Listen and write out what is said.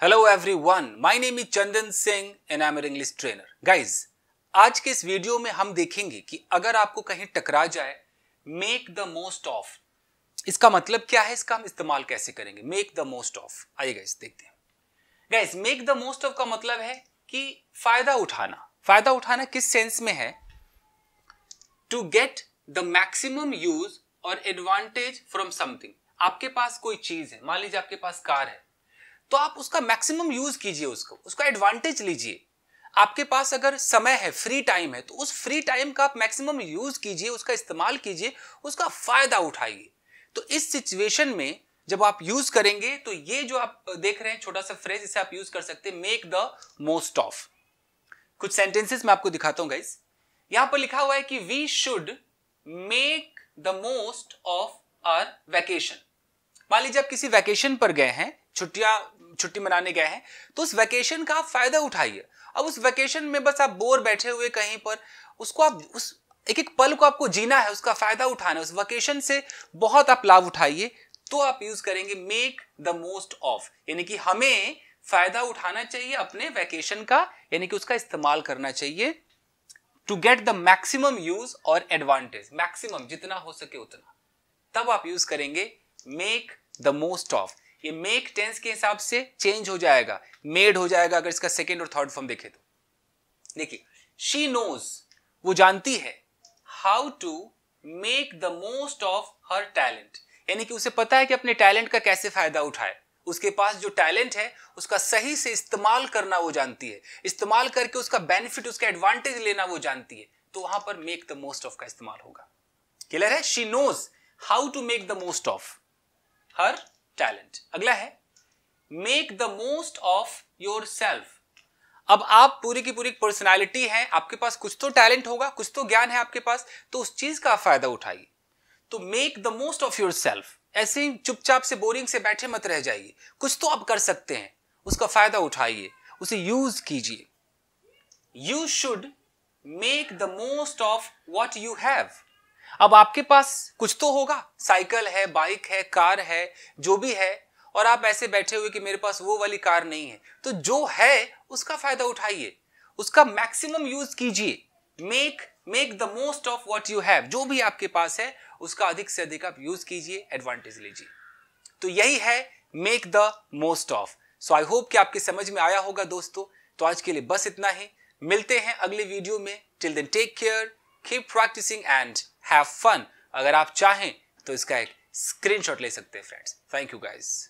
Hello everyone, my name is Chandan Singh and I'm an English trainer. Guys, आज के इस video में हम देखेंगे कि अगर आपको कहीं टकरा जाए, मेक द मोस्ट ऑफ, इसका मतलब क्या है, इसका हम इस्तेमाल कैसे करेंगे? मेक द मोस्ट ऑफ, आइए गाइस देखते हैं. Guys, make the most of का मतलब है कि फायदा उठाना. फायदा उठाना किस सेंस में है? To get the maximum use और एडवांटेज फ्रॉम समथिंग. आपके पास कोई चीज है, मान लीजिए आपके पास कार है, तो आप उसका मैक्सिमम यूज कीजिए, उसका एडवांटेज लीजिए. आपके पास अगर समय है, फ्री टाइम है, तो उस फ्री टाइम का आप मैक्सिमम यूज कीजिए, उसका इस्तेमाल कीजिए, उसका फायदा उठाइए. तो इस सिचुएशन में जब आप यूज करेंगे तो ये जो आप देख रहे हैं छोटा सा फ्रेज, इसे आप यूज कर सकते हैं, मेक द मोस्ट ऑफ. कुछ सेंटेंसेस मैं आपको दिखाता हूं गाइस. यहां पर लिखा हुआ है कि we should make the most of our vacation. मान लीजिए आप किसी वैकेशन पर गए हैं, छुट्टी मनाने गए हैं, तो उस वैकेशन का आप फायदा उठाइए. अब उस वैकेशन में बस आप बोर बैठे हुए कहीं पर, उसको आप उस एक एक पल को आपको जीना है, उसका फायदा उठाना है, उस वैकेशन से बहुत आप लाभ उठाइए. तो आप यूज करेंगे मेक द मोस्ट ऑफ, यानी कि हमें फायदा उठाना चाहिए अपने वैकेशन का, यानी कि उसका इस्तेमाल करना चाहिए. To get the maximum use और एडवांटेज, मैक्सिमम जितना हो सके उतना, तब आप यूज करेंगे मेक द मोस्ट ऑफ. ये मेक टेंस के हिसाब से चेंज हो जाएगा, मेड हो जाएगा अगर इसका सेकेंड और थर्ड फॉर्म देखें तो. देखिए, शी नोज, वो जानती है, how to make the most of her talent, यानी कि उसे पता है कि अपने टैलेंट का कैसे फायदा उठाए. उसके पास जो टैलेंट है उसका सही से इस्तेमाल करना वो जानती है, इस्तेमाल करके उसका बेनिफिट, उसका एडवांटेज लेना वो जानती है. तो वहां पर मेक द मोस्ट ऑफ का इस्तेमाल होगा. क्लियर है? She knows how to make the most of her talent. अगला है make the most of yourself. अब आप पूरी की पूरी पर्सनालिटी है, आपके पास कुछ तो टैलेंट होगा, कुछ तो ज्ञान है आपके पास, तो उस चीज का फायदा उठाइए. तो make the most of your self. ऐसे ही चुपचाप से बोरिंग से बैठे मत रह जाइए, कुछ तो आप कर सकते हैं, उसका फायदा उठाइए, उसे यूज कीजिए. You should make the most of what you have. अब आपके पास कुछ तो होगा, साइकिल है, बाइक है, कार है, जो भी है, और आप ऐसे बैठे हुए कि मेरे पास वो वाली कार नहीं है, तो जो है उसका फायदा उठाइए, उसका मैक्सिमम यूज कीजिए. Make the most of what you have. जो भी आपके पास है उसका अधिक से अधिक आप यूज कीजिए, एडवांटेज लीजिए. तो यही है make the most of. So I hope कि आपके समझ में आया होगा दोस्तों. तो आज के लिए बस इतना ही, मिलते हैं अगले वीडियो में. Till then take care, keep practising and have fun. अगर आप चाहें तो इसका एक स्क्रीनशॉट ले सकते हैं फ्रेंड्स. Thank you guys.